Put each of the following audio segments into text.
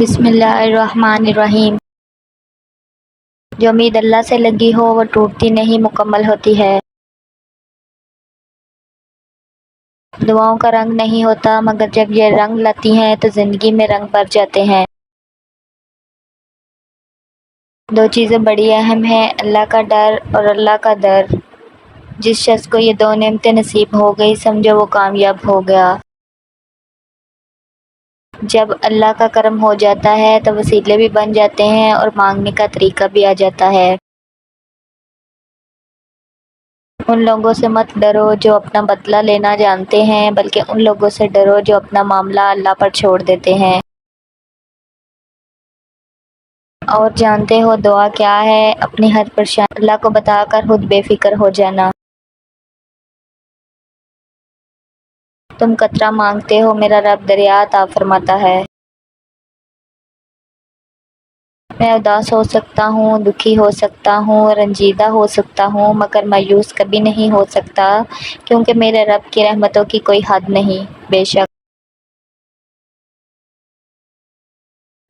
بسم اللہ الرحمن الرحیم۔ جو امید اللہ سے لگی ہو وہ ٹوٹتی نہیں، مکمل ہوتی ہے۔ دعاؤں کا رنگ نہیں ہوتا، مگر جب یہ رنگ لاتی ہیں تو زندگی میں رنگ بھر جاتے ہیں۔ دو چیزیں بڑی اہم ہیں، اللہ کا ڈر اور اللہ کا در۔ جس شخص کو یہ دو نعمتیں نصیب ہو گئی، سمجھو وہ کامیاب ہو گیا۔ جب اللہ کا کرم ہو جاتا ہے تو وسیلے بھی بن جاتے ہیں اور مانگنے کا طریقہ بھی آ جاتا ہے۔ ان لوگوں سے مت ڈرو جو اپنا بدلہ لینا جانتے ہیں، بلکہ ان لوگوں سے ڈرو جو اپنا معاملہ اللہ پر چھوڑ دیتے ہیں۔ اور جانتے ہو دعا کیا ہے؟ اپنی ہر پریشانی اللہ کو بتا کر خود بے فکر ہو جانا۔ تم قطرہ مانگتے ہو، میرا رب دریا عطا فرماتا ہے۔ میں اداس ہو سکتا ہوں، دکھی ہو سکتا ہوں، رنجیدہ ہو سکتا ہوں، مگر مایوس کبھی نہیں ہو سکتا، کیونکہ میرے رب کی رحمتوں کی کوئی حد نہیں۔ بے شک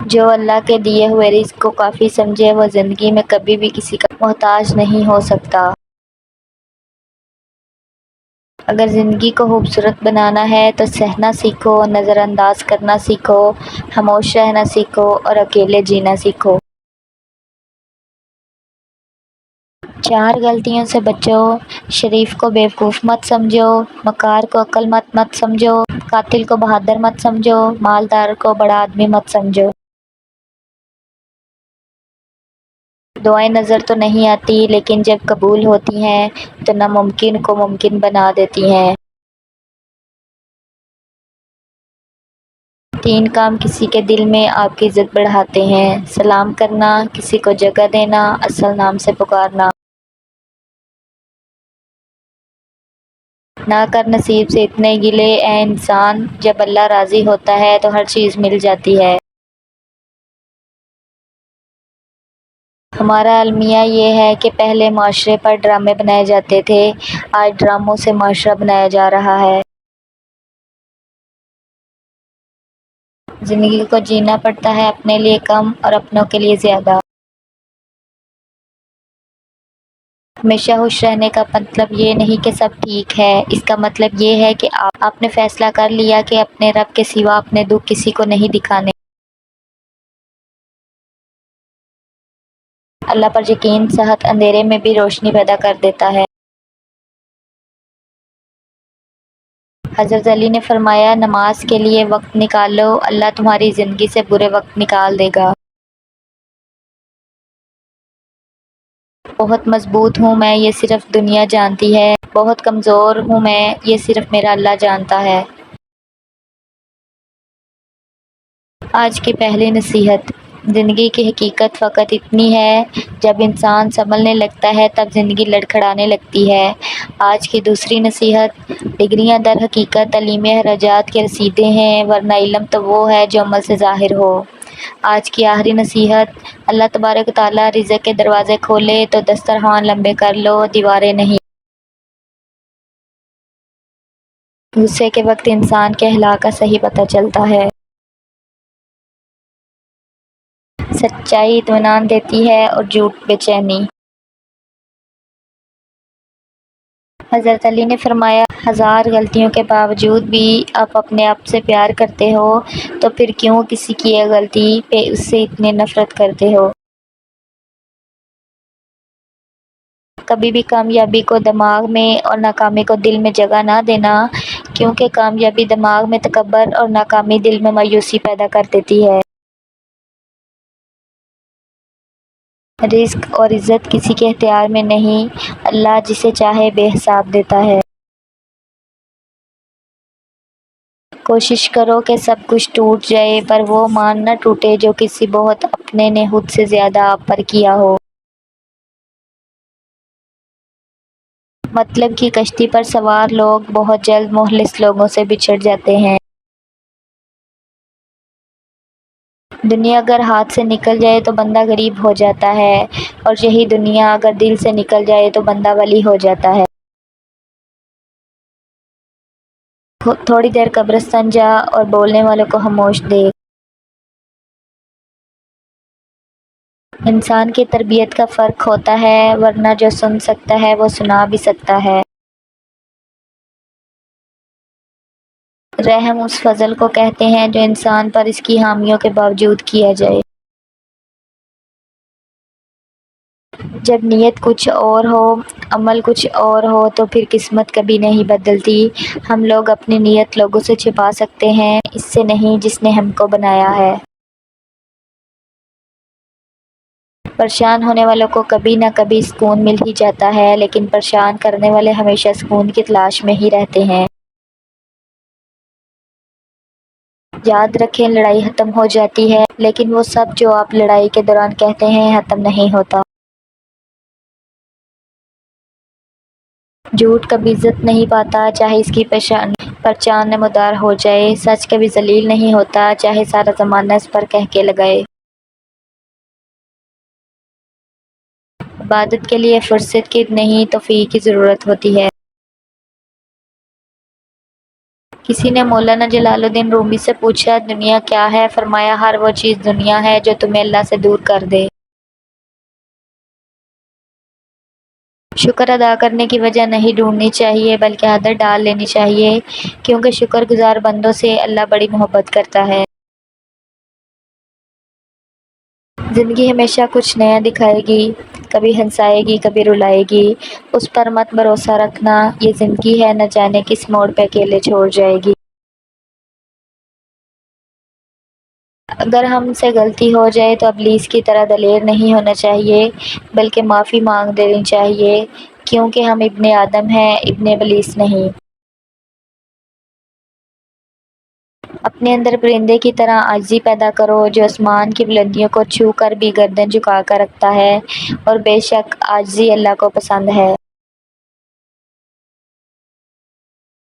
جو اللہ کے دیے ہوئے رزق کو کافی سمجھے، وہ زندگی میں کبھی بھی کسی کا محتاج نہیں ہو سکتا۔ اگر زندگی کو خوبصورت بنانا ہے تو سہنا سیکھو، نظر انداز کرنا سیکھو، خاموش رہنا سیکھو اور اکیلے جینا سیکھو۔ چار غلطیوں سے بچو۔ شریف کو بیوقوف مت سمجھو، مکار کو عقل مت سمجھو، قاتل کو بہادر مت سمجھو، مالدار کو بڑا آدمی مت سمجھو۔ دعائیں نظر تو نہیں آتی، لیکن جب قبول ہوتی ہیں تو ناممکن کو ممکن بنا دیتی ہیں۔ تین کام کسی کے دل میں آپ کی عزت بڑھاتے ہیں: سلام کرنا، کسی کو جگہ دینا، اصل نام سے پکارنا۔ نہ کر نصیب سے اتنے گلے اے انسان، جب اللہ راضی ہوتا ہے تو ہر چیز مل جاتی ہے۔ ہمارا المیہ یہ ہے کہ پہلے معاشرے پر ڈرامے بنائے جاتے تھے، آج ڈراموں سے معاشرہ بنایا جا رہا ہے۔ زندگی کو جینا پڑتا ہے اپنے لیے کم اور اپنوں کے لیے زیادہ۔ ہمیشہ خوش رہنے کا مطلب یہ نہیں کہ سب ٹھیک ہے، اس کا مطلب یہ ہے کہ آپ نے فیصلہ کر لیا کہ اپنے رب کے سوا اپنے دکھ کسی کو نہیں دکھانے۔ اللہ پر یقین صحت اندھیرے میں بھی روشنی پیدا کر دیتا ہے۔ حضرت علی نے فرمایا، نماز کے لیے وقت نکالو، اللہ تمہاری زندگی سے برے وقت نکال دے گا۔ بہت مضبوط ہوں میں، یہ صرف دنیا جانتی ہے، بہت کمزور ہوں میں، یہ صرف میرا اللہ جانتا ہے۔ آج کی پہلی نصیحت: زندگی کی حقیقت فقط اتنی ہے، جب انسان سنبھلنے لگتا ہے تب زندگی لڑکھڑانے لگتی ہے۔ آج کی دوسری نصیحت: ڈگریاں در حقیقت تعلیمی خراجات کے رسیدے ہیں، ورنہ علم تو وہ ہے جو عمل سے ظاہر ہو۔ آج کی آخری نصیحت: اللہ تبارک و تعالیٰ رزق کے دروازے کھولے تو دسترخوان لمبے کر لو، دیواریں نہیں۔ غصے کے وقت انسان کے اخلاق کا صحیح پتہ چلتا ہے۔ سچائی اطمینان دیتی ہے اور جھوٹ بے چینی۔ حضرت علی نے فرمایا، ہزار غلطیوں کے باوجود بھی آپ اپنے آپ سے پیار کرتے ہو تو پھر کیوں کسی کی ایک غلطی پہ اس سے اتنی نفرت کرتے ہو؟ کبھی بھی کامیابی کو دماغ میں اور ناکامی کو دل میں جگہ نہ دینا، کیونکہ کامیابی دماغ میں تکبر اور ناکامی دل میں مایوسی پیدا کر دیتی ہے۔ رزق اور عزت کسی کے اختیار میں نہیں، اللہ جسے چاہے بے حساب دیتا ہے۔ کوشش کرو کہ سب کچھ ٹوٹ جائے، پر وہ مان نہ ٹوٹے جو کسی بہت اپنے نے خود سے زیادہ آپ پر کیا ہو۔ مطلب کی کشتی پر سوار لوگ بہت جلد مخلص لوگوں سے بچھڑ جاتے ہیں۔ دنیا اگر ہاتھ سے نکل جائے تو بندہ غریب ہو جاتا ہے، اور یہی دنیا اگر دل سے نکل جائے تو بندہ ولی ہو جاتا ہے۔ تھوڑی دیر قبرستان جا اور بولنے والوں کو خاموش دیکھ۔ انسان کی تربیت کا فرق ہوتا ہے، ورنہ جو سن سکتا ہے وہ سنا بھی سکتا ہے۔ رحم اس فضل کو کہتے ہیں جو انسان پر اس کی خامیوں کے باوجود کیا جائے۔ جب نیت کچھ اور ہو، عمل کچھ اور ہو تو پھر قسمت کبھی نہیں بدلتی۔ ہم لوگ اپنی نیت لوگوں سے چھپا سکتے ہیں، اس سے نہیں جس نے ہم کو بنایا ہے۔ پریشان ہونے والوں کو کبھی نہ کبھی سکون مل ہی جاتا ہے، لیکن پریشان کرنے والے ہمیشہ سکون کی تلاش میں ہی رہتے ہیں۔ یاد رکھیں، لڑائی ختم ہو جاتی ہے، لیکن وہ سب جو آپ لڑائی کے دوران کہتے ہیں ختم نہیں ہوتا۔ جھوٹ کبھی عزت نہیں پاتا، چاہے اس کی پہچان نمودار ہو جائے۔ سچ کبھی ذلیل نہیں ہوتا، چاہے سارا زمانہ اس پر کہکے لگائے۔ عبادت کے لیے فرصت کی نہیں توفیق کی ضرورت ہوتی ہے۔ کسی نے مولانا جلال الدین رومی سے پوچھا، دنیا کیا ہے؟ فرمایا، ہر وہ چیز دنیا ہے جو تمہیں اللہ سے دور کر دے۔ شکر ادا کرنے کی وجہ نہیں ڈھونڈنی چاہیے، بلکہ عادت ڈال لینی چاہیے، کیونکہ شکر گزار بندوں سے اللہ بڑی محبت کرتا ہے۔ زندگی ہمیشہ کچھ نیا دکھائے گی، کبھی ہنسائے گی، کبھی رلائے گی۔ اس پر مت بھروسہ رکھنا، یہ زندگی ہے، نہ جانے کس موڑ پہ اکیلے چھوڑ جائے گی۔ اگر ہم سے غلطی ہو جائے تو ابلیس کی طرح دلیر نہیں ہونا چاہیے، بلکہ معافی مانگ دینی چاہیے، کیونکہ ہم ابن آدم ہیں، ابن ابلیس نہیں۔ اپنے اندر پرندے کی طرح عاجزی پیدا کرو، جو آسمان کی بلندیوں کو چھو کر بھی گردن جھکا کر رکھتا ہے، اور بے شک عاجزی اللہ کو پسند ہے۔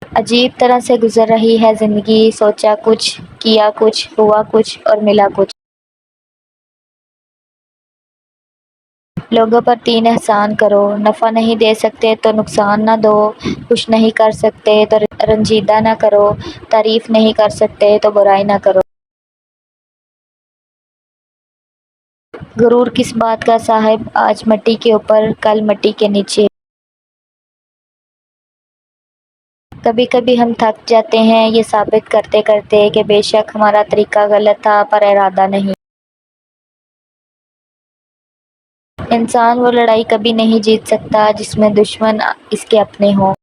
عجیب طرح سے گزر رہی ہے زندگی، سوچا کچھ، کیا کچھ، ہوا کچھ اور ملا کچھ۔ لوگوں پر 3 احسان کرو، نفع نہیں دے سکتے تو نقصان نہ دو، خوش نہیں کر سکتے تو رنجیدہ نہ کرو، تعریف نہیں کر سکتے تو برائی نہ کرو۔ غرور کس بات کا صاحب، آج مٹی کے اوپر کل مٹی کے نیچے۔ کبھی کبھی ہم تھک جاتے ہیں یہ ثابت کرتے کرتے کہ بے شک ہمارا طریقہ غلط تھا، پر ارادہ نہیں۔ انسان وہ لڑائی کبھی نہیں جیت سکتا جس میں دشمن اس کے اپنے ہوں۔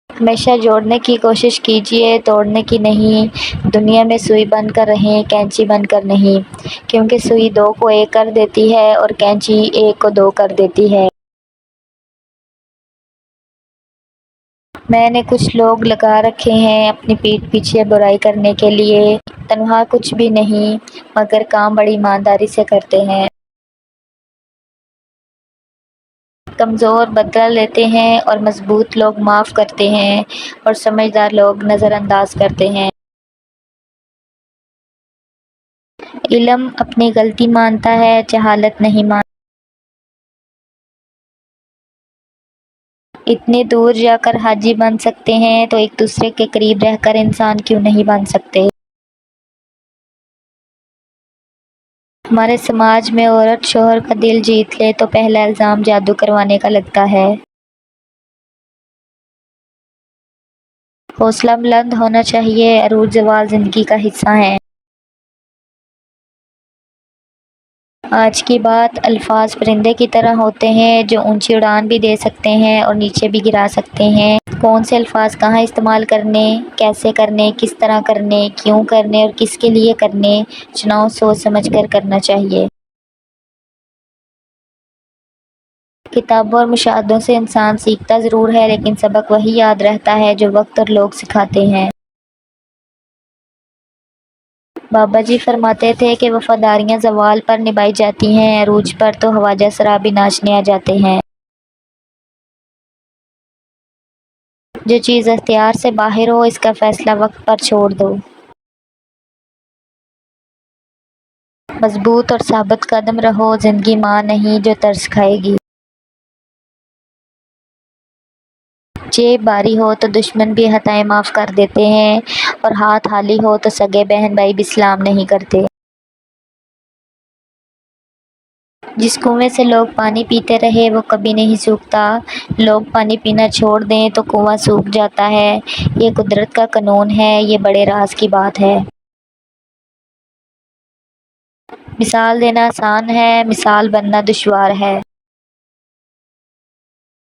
ہمیشہ جوڑنے کی کوشش کیجیے، توڑنے کی نہیں۔ دنیا میں سوئی بن کر رہیں، کینچی بن کر نہیں، کیونکہ سوئی 2 کو 1 کر دیتی ہے اور کینچی 1 کو 2 کر دیتی ہے۔ میں نے کچھ لوگ لگا رکھے ہیں اپنی پیٹھ پیچھے برائی کرنے کے لیے، تنہا کچھ بھی نہیں، مگر کام بڑی ایمانداری سے کرتے ہیں۔ کمزور بدلہ لیتے ہیں اور مضبوط لوگ معاف کرتے ہیں، اور سمجھدار لوگ نظر انداز کرتے ہیں۔ علم اپنی غلطی مانتا ہے، جہالت نہیں مانتا۔ اتنے دور جا کر حاجی بن سکتے ہیں تو ایک دوسرے کے قریب رہ کر انسان کیوں نہیں بن سکتے؟ ہمارے سماج میں عورت شوہر کا دل جیت لے تو پہلا الزام جادو کروانے کا لگتا ہے۔ حوصلہ بلند ہونا چاہیے، عروج زوال زندگی کا حصہ ہیں۔ آج کی بات، الفاظ پرندے کی طرح ہوتے ہیں جو اونچی اڑان بھی دے سکتے ہیں اور نیچے بھی گرا سکتے ہیں۔ کون سے الفاظ کہاں استعمال کرنے، کیسے کرنے، کس طرح کرنے، کیوں کرنے اور کس کے لیے کرنے، چناؤ سوچ سمجھ کر کرنا چاہیے۔ کتابوں اور مشاہدوں سے انسان سیکھتا ضرور ہے، لیکن سبق وہی یاد رہتا ہے جو وقت اور لوگ سکھاتے ہیں۔ بابا جی فرماتے تھے کہ وفاداریاں زوال پر نبھائی جاتی ہیں، عروج پر تو خواجہ سرا بھی ناچنے آ جاتے ہیں۔ جو چیز اختیار سے باہر ہو، اس کا فیصلہ وقت پر چھوڑ دو۔ مضبوط اور ثابت قدم رہو، زندگی ماں نہیں جو ترس کھائے گی۔ جیب باری ہو تو دشمن بھی خطائیں معاف کر دیتے ہیں، اور ہاتھ خالی ہو تو سگے بہن بھائی بھی سلام نہیں کرتے۔ جس کنویں سے لوگ پانی پیتے رہے وہ کبھی نہیں سوکھتا، لوگ پانی پینا چھوڑ دیں تو کنواں سوکھ جاتا ہے۔ یہ قدرت کا قانون ہے، یہ بڑے راز کی بات ہے۔ مثال دینا آسان ہے، مثال بننا دشوار ہے۔